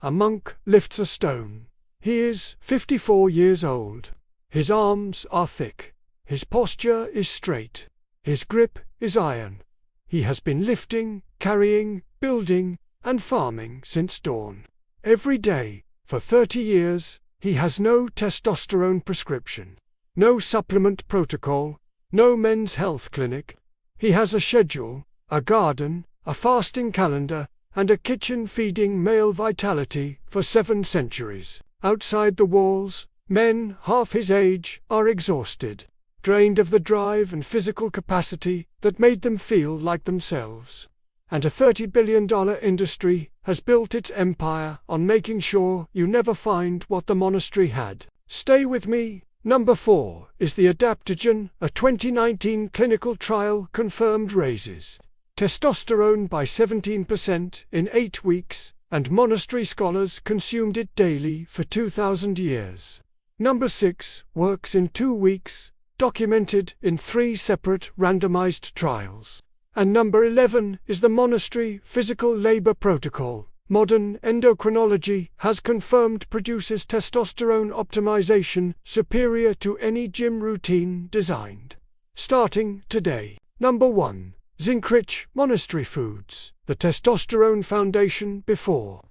A monk lifts a stone. He is 54 years old. His arms are thick. His posture is straight. His grip is iron. He has been lifting, carrying, building, and farming since dawn. Every day, for 30 years, he has no testosterone prescription, no supplement protocol, no men's health clinic. He has a schedule, a garden, a fasting calendar, and a kitchen feeding male vitality for 7 centuries. Outside the walls, men half his age are exhausted, drained of the drive and physical capacity that made them feel like themselves. And a $30 billion industry has built its empire on making sure you never find what the monastery had. Stay with me. Number 4 is the adaptogen. A 2019 clinical trial confirmed raises testosterone by 17% in 8 weeks, and monastery scholars consumed it daily for 2,000 years. Number 6 works in 2 weeks, documented in 3 separate randomized trials. And number 11 is the monastery physical labor protocol. Modern endocrinology has confirmed produces testosterone optimization superior to any gym routine designed. Starting today. Number 1. Zinc-rich monastery foods. The testosterone foundation. Before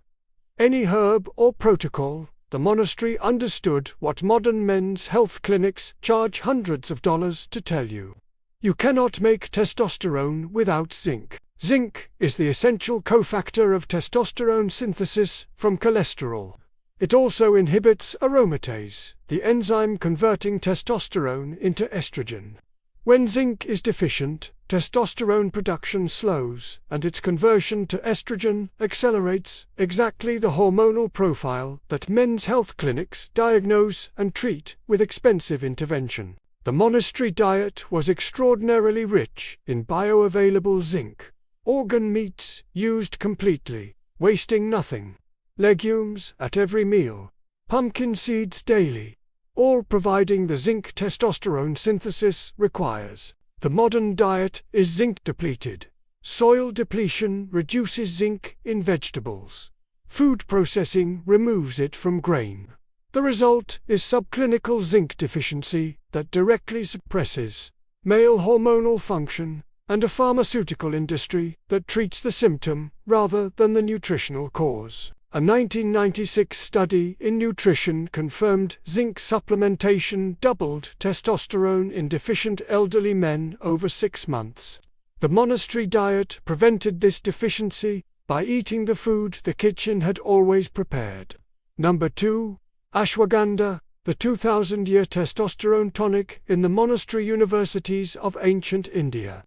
any herb or protocol, the monastery understood what modern men's health clinics charge hundreds of dollars to tell you. You cannot make testosterone without zinc. Zinc is the essential cofactor of testosterone synthesis from cholesterol. It also inhibits aromatase, the enzyme converting testosterone into estrogen. When zinc is deficient, testosterone production slows, and its conversion to estrogen accelerates, exactly the hormonal profile that men's health clinics diagnose and treat with expensive intervention. The monastery diet was extraordinarily rich in bioavailable zinc. Organ meats used completely, wasting nothing. Legumes at every meal. Pumpkin seeds daily. All providing the zinc testosterone synthesis requires. The modern diet is zinc depleted. Soil depletion reduces zinc in vegetables. Food processing removes it from grain. The result is subclinical zinc deficiency that directly suppresses male hormonal function, and a pharmaceutical industry that treats the symptom rather than the nutritional cause. A 1996 study in nutrition confirmed zinc supplementation doubled testosterone in deficient elderly men over 6 months. The monastery diet prevented this deficiency by eating the food the kitchen had always prepared. Number 2. Ashwagandha, the 2,000-year testosterone tonic in the monastery universities of ancient India.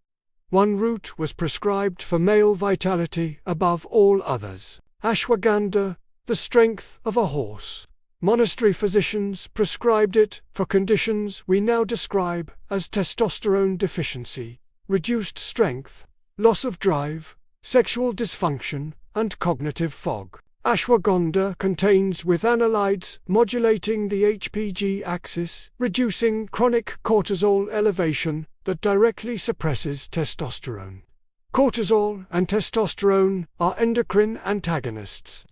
One root was prescribed for male vitality above all others. Ashwagandha, the strength of a horse. Monastery physicians prescribed it for conditions we now describe as testosterone deficiency, reduced strength, loss of drive, sexual dysfunction, and cognitive fog. Ashwagandha contains withanolides modulating the HPG axis, reducing chronic cortisol elevation that directly suppresses testosterone. Cortisol and testosterone are endocrine antagonists.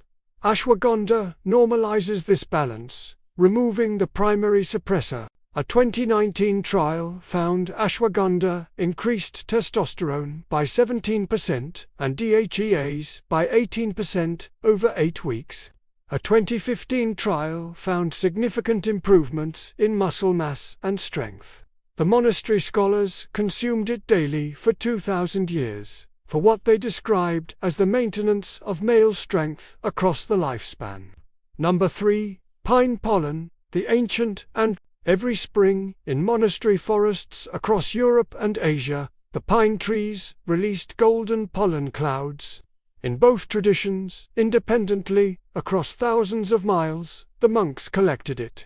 Ashwagandha normalizes this balance, removing the primary suppressor. A 2019 trial found ashwagandha increased testosterone by 17% and DHEAs by 18% over 8 weeks. A 2015 trial found significant improvements in muscle mass and strength. The monastery scholars consumed it daily for 2,000 years, for what they described as the maintenance of male strength across the lifespan. Number 3. Pine pollen, the ancient and every spring, in monastery forests across Europe and Asia, the pine trees released golden pollen clouds. In both traditions, independently, across thousands of miles, the monks collected it.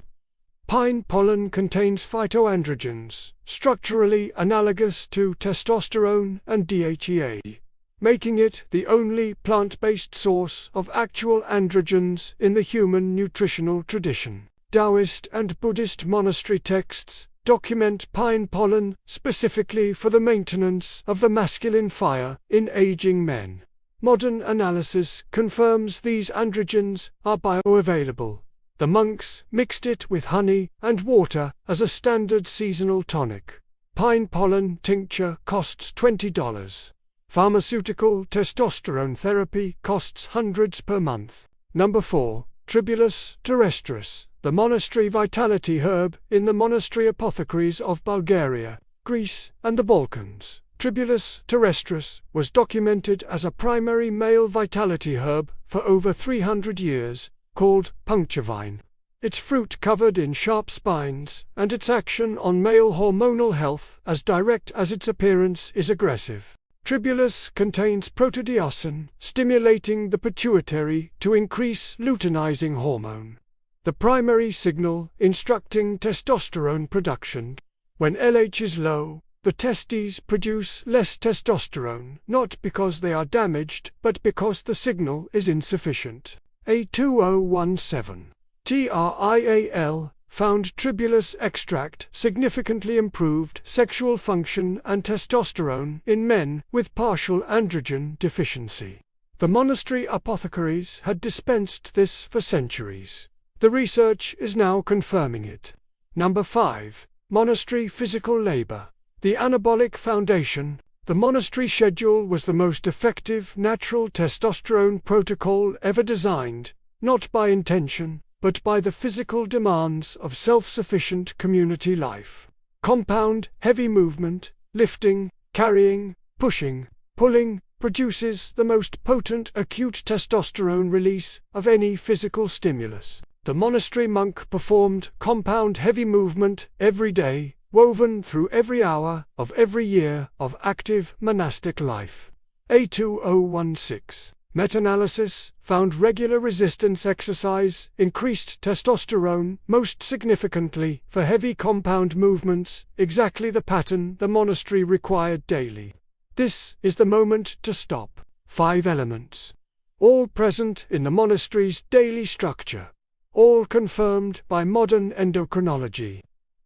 Pine pollen contains phytoandrogens, structurally analogous to testosterone and DHEA, making it the only plant-based source of actual androgens in the human nutritional tradition. Taoist and Buddhist monastery texts document pine pollen specifically for the maintenance of the masculine fire in aging men. Modern analysis confirms these androgens are bioavailable. The monks mixed it with honey and water as a standard seasonal tonic. Pine pollen tincture costs $20. Pharmaceutical testosterone therapy costs hundreds per month. Number 4. Tribulus terrestris, the monastery vitality herb in the monastery apothecaries of Bulgaria, Greece, and the Balkans. Tribulus terrestris was documented as a primary male vitality herb for over 300 years, called puncturevine. Its fruit covered in sharp spines, and its action on male hormonal health as direct as its appearance is aggressive. Tribulus contains protodiosine, stimulating the pituitary to increase luteinizing hormone, the primary signal instructing testosterone production. When LH is low, the testes produce less testosterone, not because they are damaged, but because the signal is insufficient. A2017. TRIAL found tribulus extract significantly improved sexual function and testosterone in men with partial androgen deficiency. The monastery apothecaries had dispensed this for centuries. The research is now confirming it. Number 5. Monastery physical labor. The anabolic foundation. The monastery schedule was the most effective natural testosterone protocol ever designed, not by intention, but by the physical demands of self-sufficient community life. Compound, heavy movement, lifting, carrying, pushing, pulling, produces the most potent acute testosterone release of any physical stimulus. The monastery monk performed compound heavy movement every day, woven through every hour of every year of active monastic life. A2016. Meta-analysis found regular resistance exercise increased testosterone, most significantly for heavy compound movements, exactly the pattern the monastery required daily. This is the moment to stop. 5 elements. All present in the monastery's daily structure. All confirmed by modern endocrinology.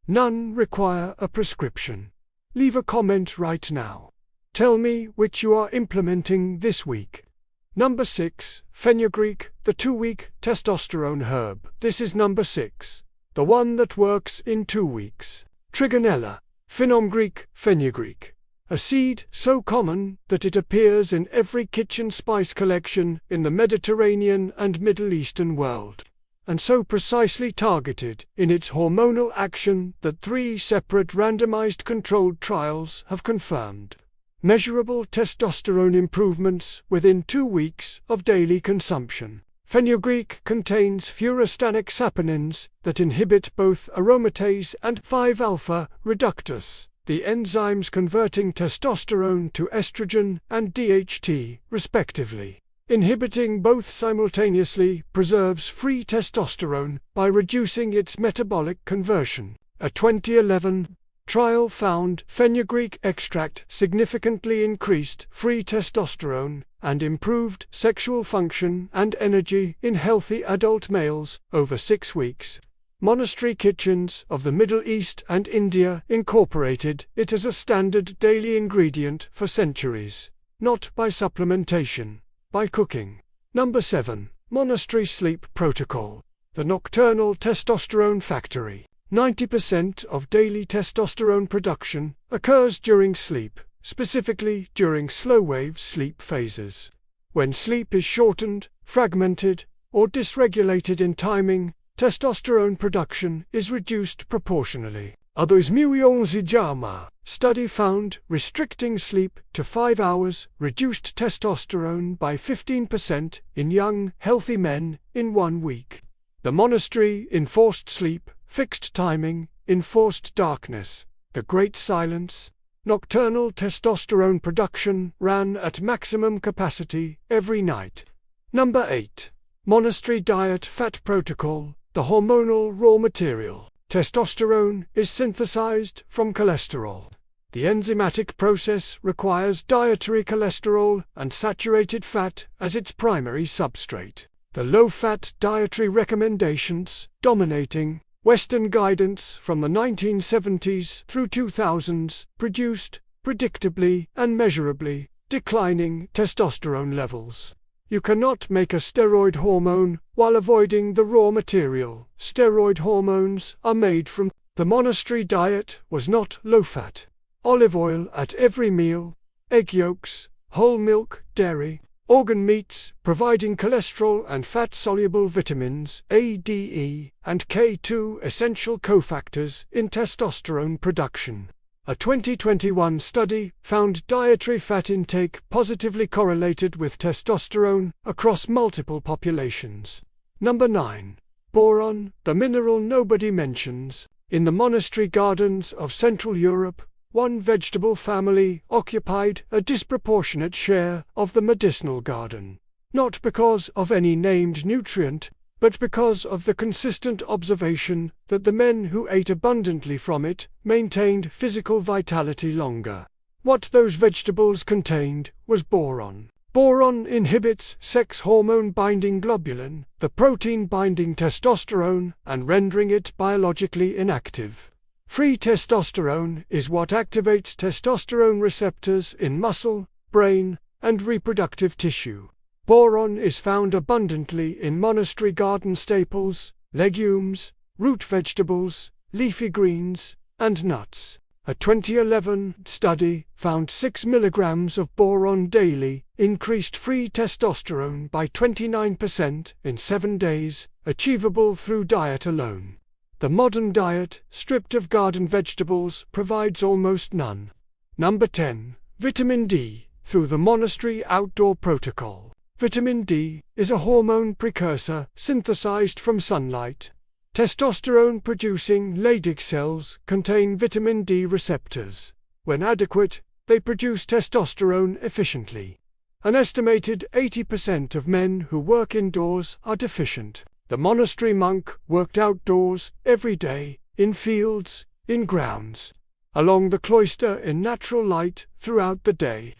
None require a prescription. Leave a comment right now. Tell me which you are implementing this week. Number 6. Fenugreek, the 2-week testosterone herb. This is number 6. The one that works in 2 weeks. Trigonella. Phenomgreek, fenugreek. A seed so common that it appears in every kitchen spice collection in the Mediterranean and Middle Eastern world. And so precisely targeted in its hormonal action that 3 separate randomized controlled trials have confirmed measurable testosterone improvements within 2 weeks of daily consumption. Fenugreek contains furostanic saponins that inhibit both aromatase and 5-alpha reductase, the enzymes converting testosterone to estrogen and DHT, respectively. Inhibiting both simultaneously preserves free testosterone by reducing its metabolic conversion. A 2011 trial found fenugreek extract significantly increased free testosterone and improved sexual function and energy in healthy adult males over 6 weeks. Monastery kitchens of the Middle East and India incorporated it as a standard daily ingredient for centuries, not by supplementation, by cooking. Number 7. Monastery sleep protocol. The nocturnal testosterone factory. 90% of daily testosterone production occurs during sleep, specifically during slow-wave sleep phases. When sleep is shortened, fragmented, or dysregulated in timing, testosterone production is reduced proportionally. Others JAMA study found restricting sleep to 5 hours reduced testosterone by 15% in young, healthy men in 1 week. The monastery enforced sleep, fixed timing, enforced darkness, the great silence. Nocturnal testosterone production ran at maximum capacity every night. Number 8. Monastery diet fat protocol, the hormonal raw material. Testosterone is synthesized from cholesterol. The enzymatic process requires dietary cholesterol and saturated fat as its primary substrate. The low-fat dietary recommendations, dominating Western guidance from the 1970s through 2000s, produced, predictably and measurably, declining testosterone levels. You cannot make a steroid hormone while avoiding the raw material steroid hormones are made from. The monastery diet was not low-fat. Olive oil at every meal, egg yolks, whole milk, dairy, organ meats, providing cholesterol and fat-soluble vitamins A, D, E, and K2 essential cofactors in testosterone production. A 2021 study found dietary fat intake positively correlated with testosterone across multiple populations. Number 9. Boron, the mineral nobody mentions. In the monastery gardens of Central Europe, one vegetable family occupied a disproportionate share of the medicinal garden, not because of any named nutrient, but because of the consistent observation that the men who ate abundantly from it maintained physical vitality longer. What those vegetables contained was boron. Boron inhibits sex hormone-binding globulin, the protein-binding testosterone, and rendering it biologically inactive. Free testosterone is what activates testosterone receptors in muscle, brain, and reproductive tissue. Boron is found abundantly in monastery garden staples, legumes, root vegetables, leafy greens, and nuts. A 2011 study found 6 mg of boron daily increased free testosterone by 29% in 7 days, achievable through diet alone. The modern diet, stripped of garden vegetables, provides almost none. Number 10. Vitamin D, through the monastery outdoor protocol. Vitamin D is a hormone precursor synthesized from sunlight. Testosterone-producing Leydig cells contain vitamin D receptors. When adequate, they produce testosterone efficiently. An estimated 80% of men who work indoors are deficient. The monastery monk worked outdoors every day, in fields, in grounds, along the cloister in natural light throughout the day.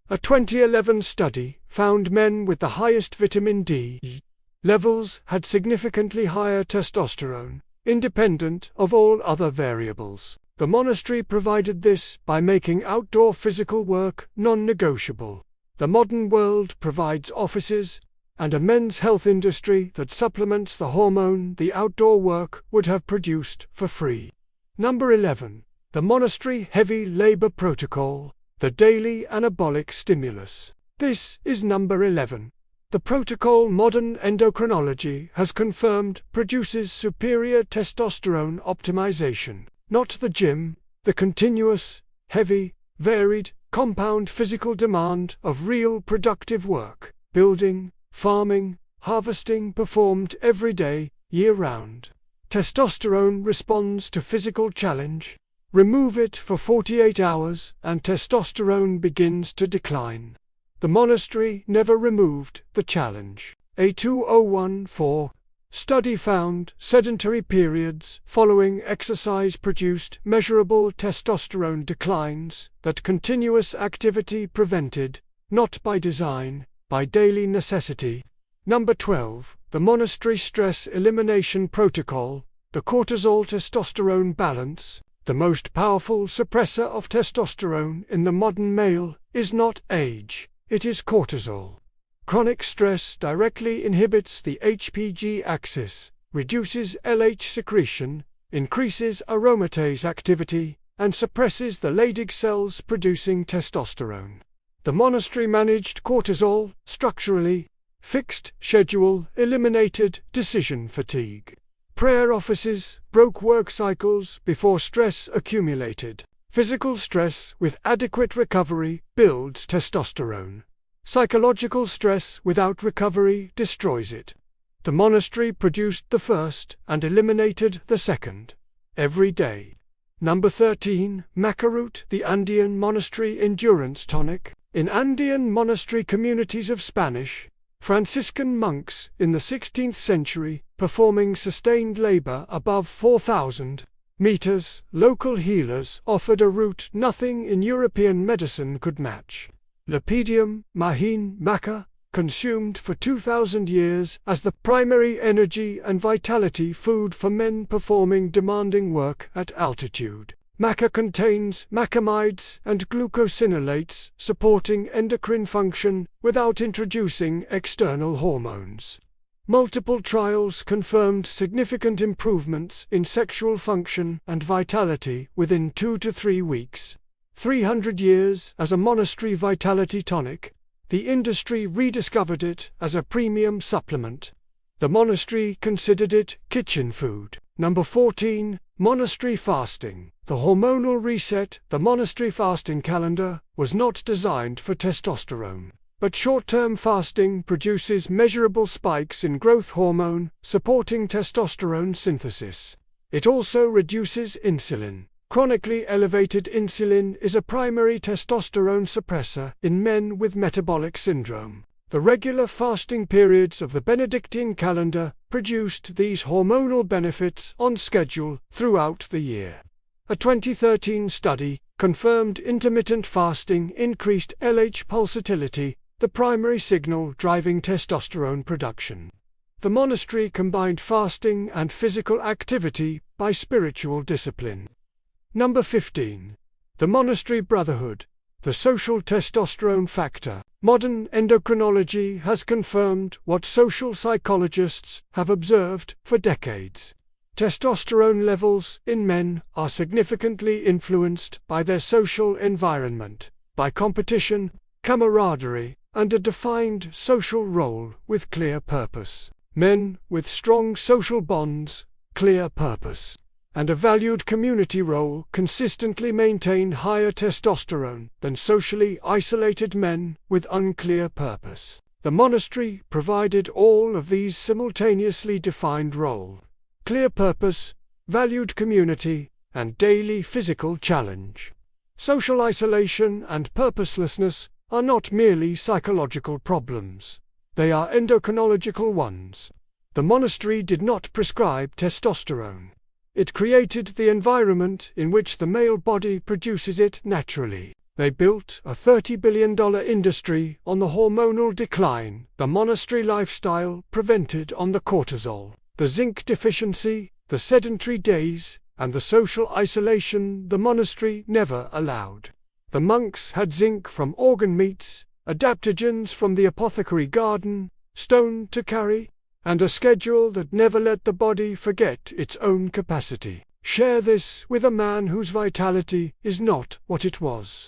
A 2011 study found men with the highest vitamin D levels had significantly higher testosterone, independent of all other variables. The monastery provided this by making outdoor physical work non-negotiable. The modern world provides offices and a men's health industry that supplements the hormone the outdoor work would have produced for free. Number 11. The monastery heavy labor protocol, the daily anabolic stimulus. This is number 11. The protocol modern endocrinology has confirmed produces superior testosterone optimization. Not the gym, the continuous, heavy, varied, compound physical demand of real productive work, building, farming, harvesting performed every day, year-round. Testosterone responds to physical challenge. Remove it for 48 hours and testosterone begins to decline. The monastery never removed the challenge. A 2014 study found sedentary periods following exercise produced measurable testosterone declines that continuous activity prevented, not by design, by daily necessity. Number 12. The monastery stress elimination protocol, the cortisol-testosterone balance. The most powerful suppressor of testosterone in the modern male is not age, it is cortisol. Chronic stress directly inhibits the HPG axis, reduces LH secretion, increases aromatase activity, and suppresses the Leydig cells producing testosterone. The monastery managed cortisol structurally, fixed schedule eliminated decision fatigue. Prayer offices broke work cycles before stress accumulated. Physical stress with adequate recovery builds testosterone. Psychological stress without recovery destroys it. The monastery produced the first and eliminated the second. Every day. Number 13. Macaroot, the Andean Monastery Endurance Tonic. In Andean monastery communities of Spanish, Franciscan monks in the 16th century, performing sustained labor above 4,000 meters, local healers offered a root nothing in European medicine could match. Lepidium, mahin, maca, consumed for 2,000 years as the primary energy and vitality food for men performing demanding work at altitude. Maca contains macamides and glucosinolates, supporting endocrine function without introducing external hormones. Multiple trials confirmed significant improvements in sexual function and vitality within 2 to 3 weeks. 300 years as a Monastery vitality tonic, the industry rediscovered it as a premium supplement. The Monastery considered it kitchen food. Number 14. Monastery fasting. The hormonal reset. The Monastery fasting calendar was not designed for testosterone, but short-term fasting produces measurable spikes in growth hormone, supporting testosterone synthesis. It also reduces insulin. Chronically elevated insulin is a primary testosterone suppressor in men with metabolic syndrome. The regular fasting periods of the Benedictine calendar produced these hormonal benefits on schedule throughout the year. A 2013 study confirmed intermittent fasting increased LH pulsatility, the primary signal driving testosterone production. The Monastery combined fasting and physical activity by spiritual discipline. Number 15. The Monastery Brotherhood. The social testosterone factor. Modern endocrinology has confirmed what social psychologists have observed for decades. Testosterone levels in men are significantly influenced by their social environment, by competition, camaraderie, and a defined social role with clear purpose. Men with strong social bonds, clear purpose, and a valued community role consistently maintain higher testosterone than socially isolated men with unclear purpose. The Monastery provided all of these simultaneously defined role, clear purpose, valued community, and daily physical challenge. Social isolation and purposelessness are not merely psychological problems. They are endocrinological ones. The Monastery did not prescribe testosterone. It created the environment in which the male body produces it naturally. They built a $30 billion industry on the hormonal decline the Monastery lifestyle prevented on the cortisol, the zinc deficiency, the sedentary days, and the social isolation the Monastery never allowed. The monks had zinc from organ meats, adaptogens from the apothecary garden, stone to carry, and a schedule that never let the body forget its own capacity. Share this with a man whose vitality is not what it was.